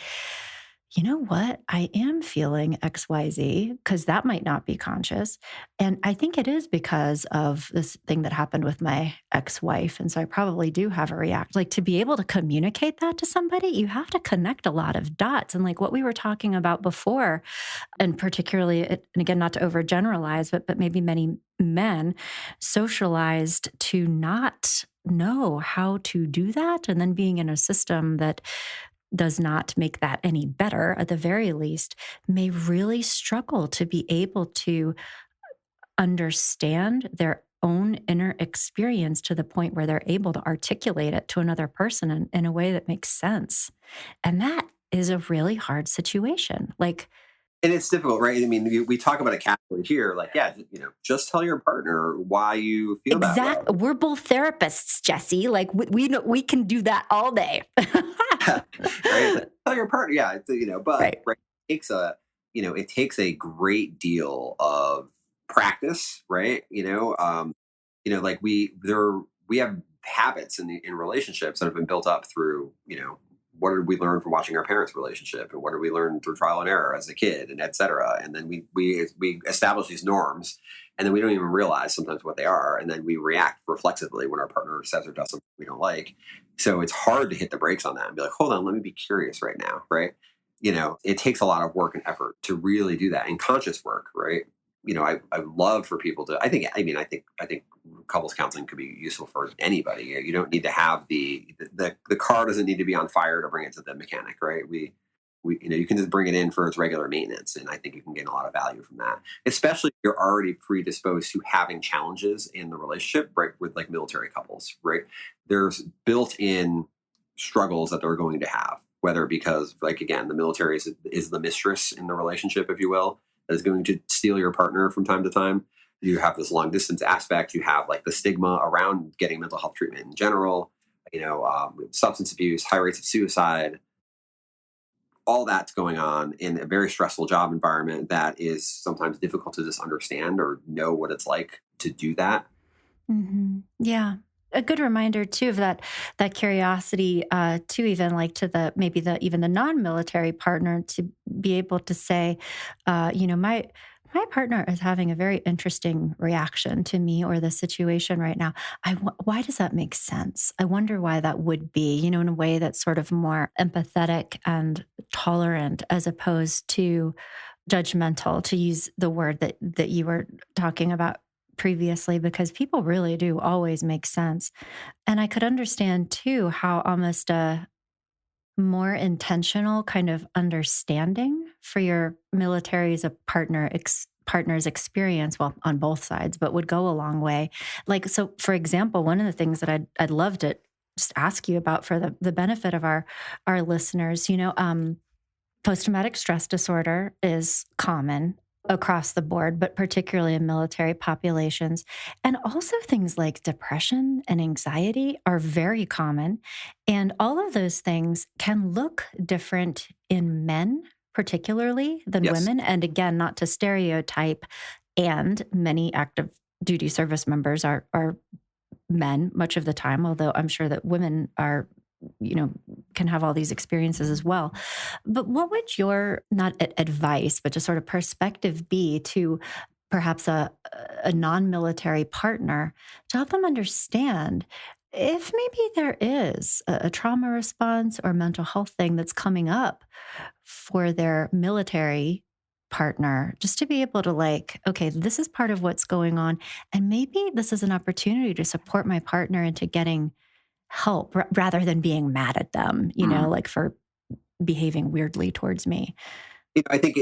you know what, I am feeling XYZ, because that might not be conscious. And I think it is because of this thing that happened with my ex wife. And so I probably do have a react. Like to be able to communicate that to somebody, you have to connect a lot of dots. And like what we were talking about before, and particularly, and again, not to overgeneralize, but maybe many men socialized to not know how to do that, and then being in a system that does not make that any better, at the very least, may really struggle to be able to understand their own inner experience to the point where they're able to articulate it to another person in a way that makes sense. And that is a really hard situation. Like, And it's difficult, right? I mean, we talk about it casually here, like, yeah, just tell your partner why you feel that way. exactly. We're both therapists, Jesse. Like, we know we can do that all day. Right? It's like, tell your partner, yeah, but Right. right, it takes a great deal of practice, right? Like we have habits in relationships that have been built up through, what did we learn from watching our parents' relationship, and what did we learn through trial and error as a kid, and et cetera. And then we establish these norms, and then we don't even realize sometimes what they are, and then we react reflexively when our partner says or does something we don't like. So it's hard to hit the brakes on that and be like, hold on, let me be curious right now, right? It takes a lot of work and effort to really do that, and conscious work, right? I love for people to. I think couples counseling could be useful for anybody. You don't need to have the car doesn't need to be on fire to bring it to the mechanic, right? You can just bring it in for its regular maintenance, and I think you can gain a lot of value from that. Especially if you're already predisposed to having challenges in the relationship, right? With like military couples, right? There's built-in struggles that they're going to have, whether because, like again, the military is the mistress in the relationship, if you will, that is going to steal your partner from time to time. You have this long distance aspect. You have like the stigma around getting mental health treatment in general. Substance abuse, high rates of suicide, all that's going on in a very stressful job environment that is sometimes difficult to just understand or know what it's like to do that. Yeah. A good reminder too of that curiosity, to even like to the maybe the even the non-military partner, to be able to say, my partner is having a very interesting reaction to me or the situation right now. Why does that make sense? I wonder why that would be, in a way that's sort of more empathetic and tolerant, as opposed to judgmental, to use the word that you were talking about previously, because people really do always make sense. And I could understand too how almost a more intentional kind of understanding for your military as a partner's experience, well, on both sides, but would go a long way. Like, so for example, one of the things that I'd love to just ask you about for the benefit of our listeners, post-traumatic stress disorder is common. across the board, but particularly in military populations. And also things like depression and anxiety are very common. And all of those things can look different in men, particularly than Yes. women. And again, not to stereotype, and many active duty service members are men much of the time, although I'm sure that women are, you know, can have all these experiences as well. But what would your, not advice, but just sort of perspective be to perhaps a non-military partner to help them understand if maybe there is a trauma response or mental health thing that's coming up for their military partner, just to be able to like, okay, this is part of what's going on. And maybe this is an opportunity to support my partner into getting help rather than being mad at them, like for behaving weirdly towards me. I think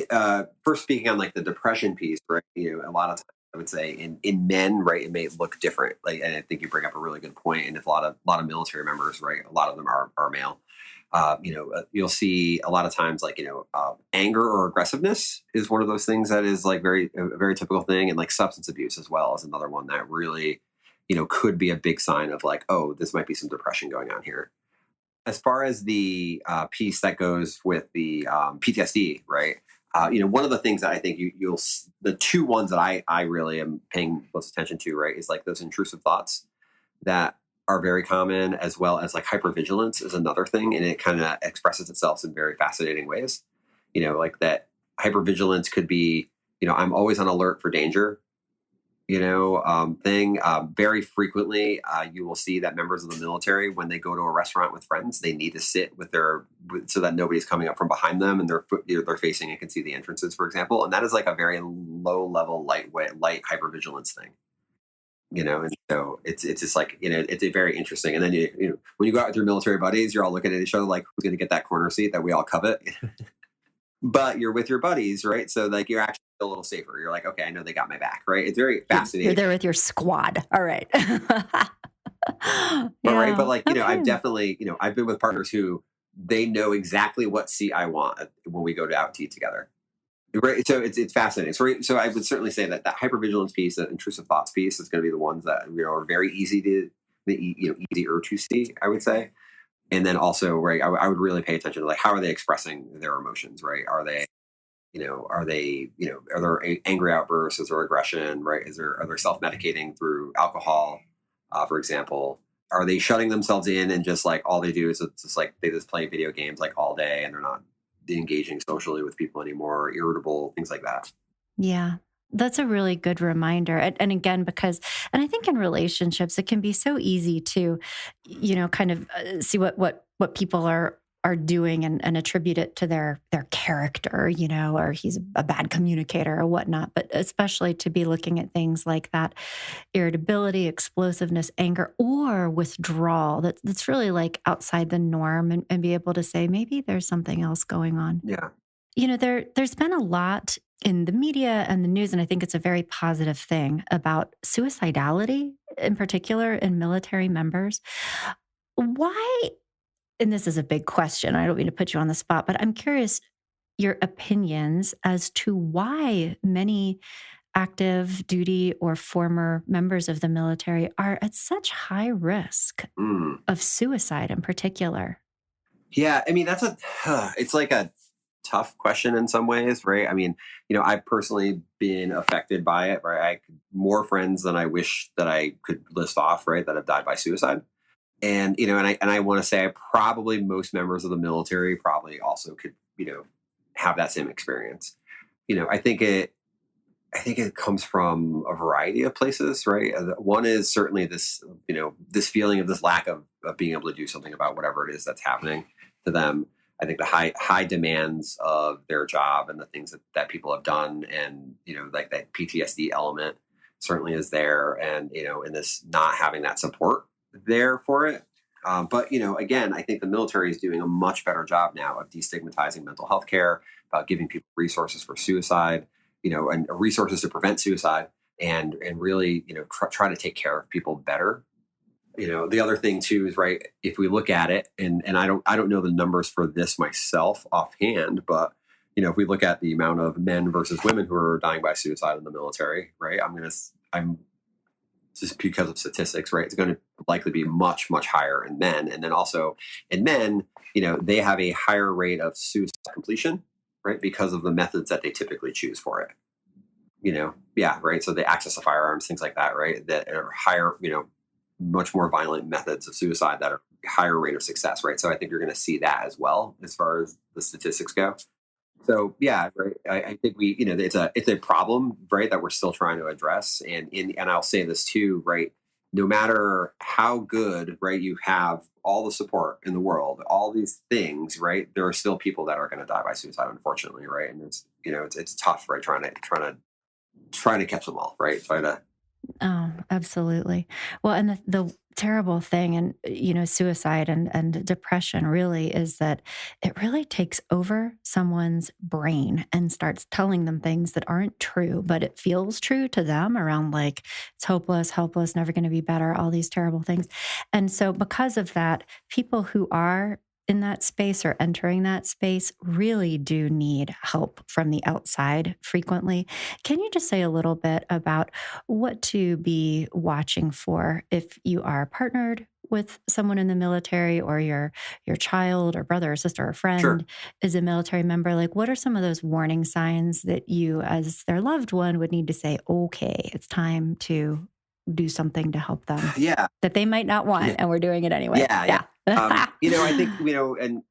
first speaking on like the depression piece, right? A lot of times I would say in men, right, it may look different. Like, and I think you bring up a really good point. And if a lot of military members, right, a lot of them are male. You'll see a lot of times like anger or aggressiveness is one of those things that is like a very typical thing, and like substance abuse as well is another one that really could be a big sign of like, oh, this might be some depression going on here. As far as the piece that goes with the PTSD, right? One of the things that I think the two ones that I really am paying close attention to, right, is like those intrusive thoughts that are very common, as well as like hypervigilance is another thing, and it kind of expresses itself in very fascinating ways. Like that hypervigilance could be, I'm always on alert for danger, thing. Very frequently, you will see that members of the military, when they go to a restaurant with friends, they need to sit so that nobody's coming up from behind them and they're facing and can see the entrances, for example. And that is like a very low level, light hypervigilance thing. And so it's just like it's a very interesting. And then when you go out with your military buddies, you're all looking at each other like, who's going to get that corner seat that we all covet? But you're with your buddies, right? So like you're actually a little safer. You're like, okay, I know they got my back, right? It's very fascinating. You're there with your squad. All right. Right. But like, Okay. I've definitely, I've been with partners who they know exactly what seat I want when we go out to eat together. Right. So it's fascinating. So I would certainly say that hypervigilance piece, that intrusive thoughts piece, is going to be the ones that are very easier to see, I would say. And then also, right, I would really pay attention to like, how are they expressing their emotions, right? Are there angry outbursts? Is there aggression, right? Are they self-medicating through alcohol, for example? Are they shutting themselves in and just like all they do is it's just like they just play video games like all day and they're not engaging socially with people anymore, irritable, things like that. Yeah. That's a really good reminder. And again, and I think in relationships, it can be so easy to, kind of see what people are doing and attribute it to their character, or he's a bad communicator or whatnot. But especially to be looking at things like that irritability, explosiveness, anger, or withdrawal that's really like outside the norm, and be able to say, maybe there's something else going on. Yeah. There's been a lot in the media and the news, and I think it's a very positive thing about suicidality, in particular in military members. Why? And this is a big question. I don't mean to put you on the spot, but I'm curious your opinions as to why many active duty or former members of the military are at such high risk of suicide in particular. Yeah. I mean, it's like a tough question in some ways, right? I mean, I've personally been affected by it, right? More friends than I wish that I could list off, right, that have died by suicide. And, I want to say probably most members of the military probably also could, have that same experience. I think it comes from a variety of places, right? One is certainly this, this feeling of this lack of being able to do something about whatever it is that's happening to them. I think the high demands of their job and the things that people have done, and like that PTSD element certainly is there, and in this not having that support there for it. But again, I think the military is doing a much better job now of destigmatizing mental health care, about giving people resources for suicide, and resources to prevent suicide, and really try to take care of people better. The other thing too is, right, if we look at it, and I don't know the numbers for this myself offhand, but if we look at the amount of men versus women who are dying by suicide in the military, right? I'm just because of statistics, right? It's going to likely be much, much higher in men. And then also in men, they have a higher rate of suicide completion, right? Because of the methods that they typically choose for it. Yeah, right. So the access to firearms, things like that, right? That are higher, much more violent methods of suicide that are higher rate of success, right? So I think you're going to see that as well as far as the statistics go. So yeah, right. I think it's a problem, right, that we're still trying to address. And I'll say this too, right? No matter how good, right, you have all the support in the world, all these things, right, there are still people that are going to die by suicide, unfortunately, right? And it's tough, right, trying to catch them all, right? Try to Oh, absolutely. Well, and the terrible thing, and suicide and depression really is that it really takes over someone's brain and starts telling them things that aren't true, but it feels true to them around like it's hopeless, helpless, never going to be better, all these terrible things. And so, because of that, people who are in that space or entering that space really do need help from the outside frequently. Can you just say a little bit about what to be watching for if you are partnered with someone in the military, or your child or brother or sister or sure. friend is a military member? Like, what are some of those warning signs that you as their loved one would need to say, okay, it's time to do something to help them Yeah, that they might not want, yeah, and we're doing it anyway? yeah, yeah. Yeah. I think and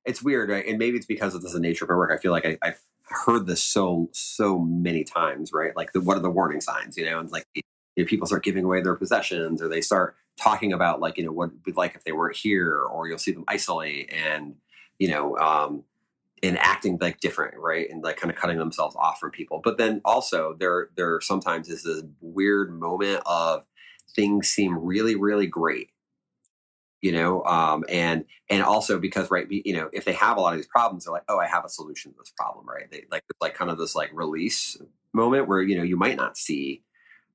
it's weird, right? And maybe it's because of this the nature of my work. I feel like I've heard this so many times, right? Like, what are the warning signs? And like, people start giving away their possessions, or they start talking about, like, what it'd be like if they weren't here, or you'll see them isolate you know um, and acting like different, right? And like kind of cutting themselves off from people. But then also there sometimes is this weird moment of things seem really really great, and also because, right, if they have a lot of these problems, they're like, oh, I have a solution to this problem, right? They like, it's like kind of this like release moment where you might not see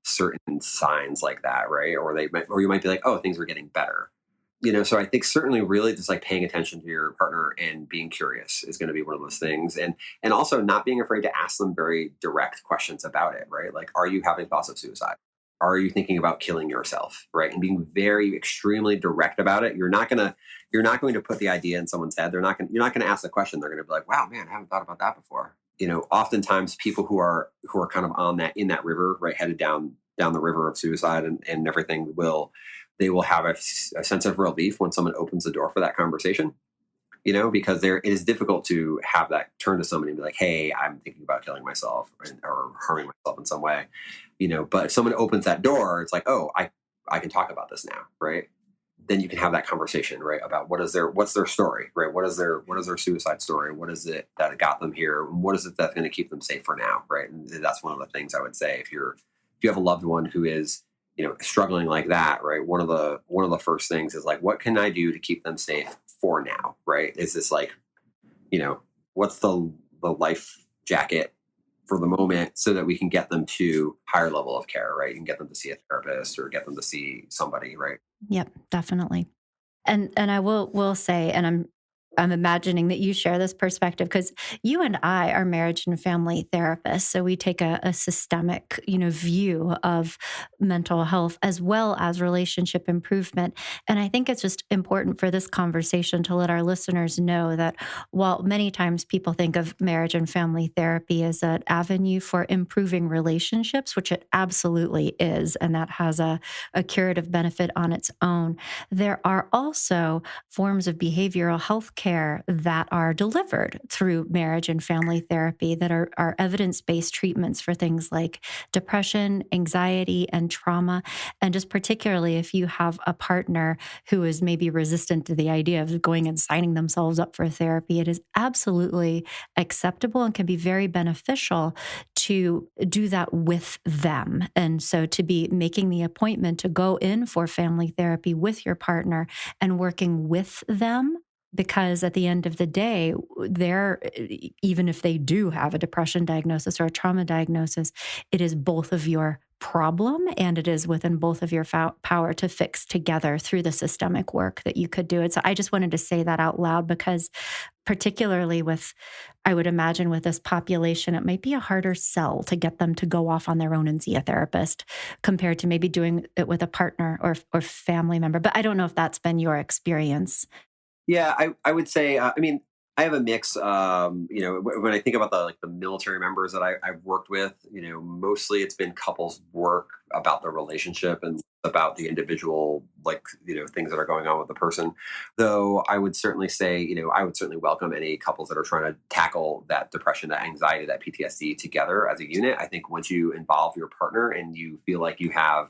certain signs like that, right? Or you might be like, oh, things are getting better. So I think certainly really just like paying attention to your partner and being curious is going to be one of those things. And also not being afraid to ask them very direct questions about it, right? Like, are you having thoughts of suicide? Are you thinking about killing yourself, right? And being very extremely direct about it. You're not going to put the idea in someone's head. You're not going to ask the question. They're going to be like, wow, man, I haven't thought about that before. Oftentimes people who are kind of on that, in that river, right, headed down the river of suicide and everything, they will have a sense of relief when someone opens the door for that conversation, because it is difficult to have that turn to somebody and be like, hey, I'm thinking about killing myself, or harming myself in some way, but if someone opens that door, it's like, oh, I can talk about this now, right? Then you can have that conversation, right, about what's their story, right? What is their suicide story? What is it that got them here? What is it that's going to keep them safe for now, right? And that's one of the things I would say, if you have a loved one who is struggling like that, right? One of the first things is like, what can I do to keep them safe for now, right? Is this like, what's the life jacket for the moment, so that we can get them to higher level of care, right? You can get them to see a therapist or get them to see somebody, right? Yep, definitely. And I will say, and I'm imagining that you share this perspective because you and I are marriage and family therapists. So we take a systemic, view of mental health as well as relationship improvement. And I think it's just important for this conversation to let our listeners know that while many times people think of marriage and family therapy as an avenue for improving relationships, which it absolutely is, and that has a curative benefit on its own, there are also forms of behavioral health care that are delivered through marriage and family therapy that are evidence-based treatments for things like depression, anxiety, and trauma. And just particularly if you have a partner who is maybe resistant to the idea of going and signing themselves up for therapy, it is absolutely acceptable and can be very beneficial to do that with them. And so to be making the appointment to go in for family therapy with your partner and working with them, because at the end of the day, they're, even if they do have a depression diagnosis or a trauma diagnosis, it is both of your problem, and it is within both of your power to fix together through the systemic work that you could do it. So I just wanted to say that out loud because particularly with, I would imagine with this population, it might be a harder sell to get them to go off on their own and see a therapist compared to maybe doing it with a partner or family member. But I don't know if that's been your experience. Yeah, I would say, I mean, I have a mix. When I think about the military members that I've worked with, mostly it's been couples work about the relationship and about the individual, things that are going on with the person. Though I would certainly say, I would certainly welcome any couples that are trying to tackle that depression, that anxiety, that PTSD together as a unit. I think once you involve your partner and you feel like you have,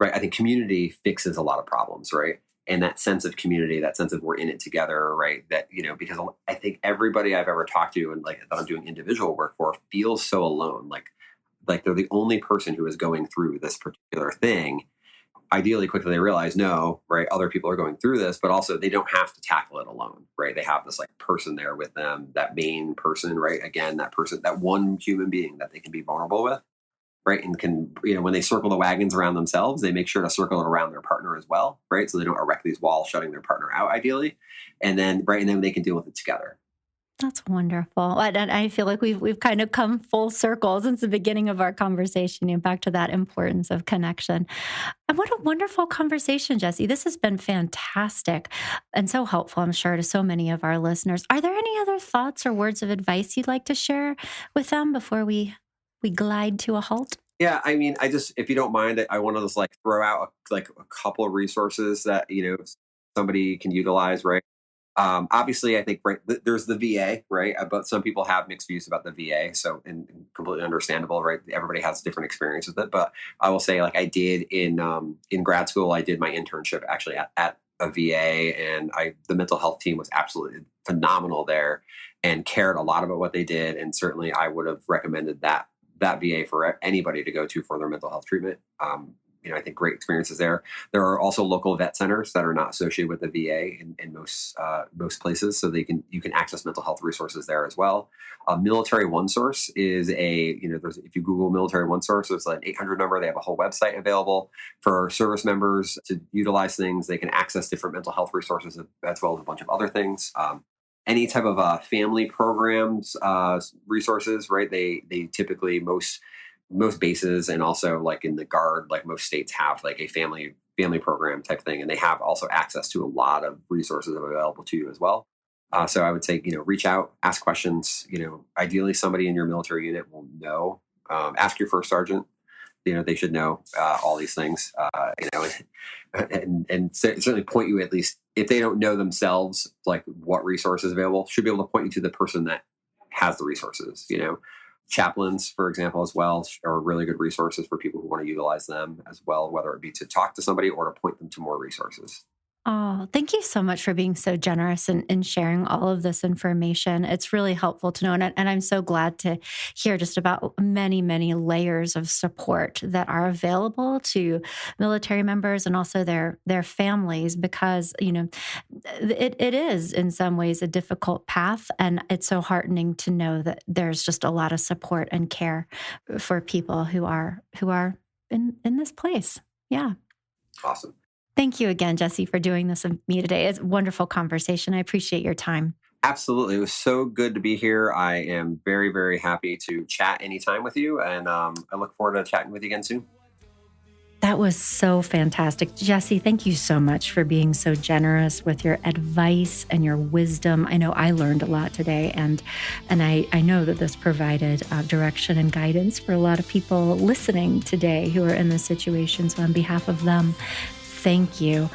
right, I think community fixes a lot of problems, right? And that sense of community, that sense of we're in it together, right? That, because I think everybody I've ever talked to and that I'm doing individual work for feels so alone. Like they're the only person who is going through this particular thing. Ideally, quickly they realize, no, right, other people are going through this, but also they don't have to tackle it alone, right? They have this person there with them, that main person, right? Again, that person, that one human being that they can be vulnerable with. Right. And can, when they circle the wagons around themselves, they make sure to circle it around their partner as well. Right. So they don't erect these walls shutting their partner out, ideally. And then, right. And then they can deal with it together. That's wonderful. And I feel like we've kind of come full circle since the beginning of our conversation, back to that importance of connection. And what a wonderful conversation, Jesse. This has been fantastic and so helpful, I'm sure, to so many of our listeners. Are there any other thoughts or words of advice you'd like to share with them before we glide to a halt? Yeah, I mean, if you don't mind, I want to just throw out a couple of resources that somebody can utilize, right? Obviously, I think there's the VA, right? But some people have mixed views about the VA, so and completely understandable, right? Everybody has different experience with it, but I will say, I did in grad school, I did my internship actually at a VA, and the mental health team was absolutely phenomenal there, and cared a lot about what they did, and certainly I would have recommended that VA for anybody to go to for their mental health treatment. I think great experiences there. There are also local vet centers that are not associated with the VA in most places, so you can access mental health resources there as well. Military One Source is if you Google Military One Source, there's an 800 number. They have a whole website available for service members to utilize things. They can access different mental health resources as well as a bunch of other things. Any type of family programs, resources, right? They typically most bases and also in the Guard, most states have a family program type thing, and they have also access to a lot of resources available to you as well. So I would say reach out, ask questions. Ideally somebody in your military unit will know. Ask your first sergeant. They should know all these things. And certainly point you, at least if they don't know themselves, what resources available, should be able to point you to the person that has the resources. Chaplains, for example, as well, are really good resources for people who want to utilize them as well, whether it be to talk to somebody or to point them to more resources. Oh, thank you so much for being so generous in sharing all of this information. It's really helpful to know. And I'm so glad to hear just about many, many layers of support that are available to military members and also their families, because, it is in some ways a difficult path. And it's so heartening to know that there's just a lot of support and care for people who are in this place. Yeah. Awesome. Thank you again, Jesse, for doing this with me today. It's a wonderful conversation. I appreciate your time. Absolutely. It was so good to be here. I am very, very happy to chat anytime with you. And I look forward to chatting with you again soon. That was so fantastic. Jesse, thank you so much for being so generous with your advice and your wisdom. I know I learned a lot today, and I know that this provided direction and guidance for a lot of people listening today who are in this situation. So on behalf of them, thank you.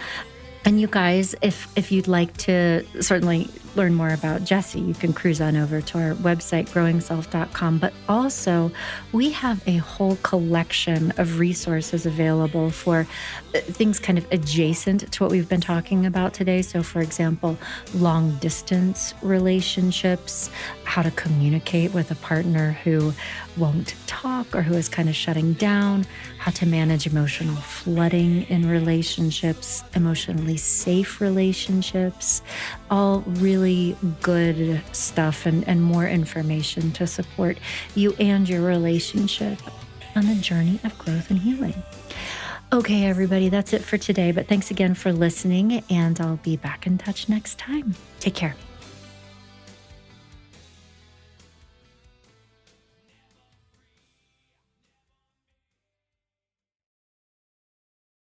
And you guys, if you'd like to certainly learn more about Jesse, you can cruise on over to our website, growingself.com. But also, we have a whole collection of resources available for things kind of adjacent to what we've been talking about today. So, for example, long distance relationships, how to communicate with a partner who won't talk or who is kind of shutting down, how to manage emotional flooding in relationships, emotionally safe relationships, all really good stuff and more information to support you and your relationship. on the journey of growth and healing. Okay, everybody, that's it for today. But thanks again for listening, and I'll be back in touch next time. Take care.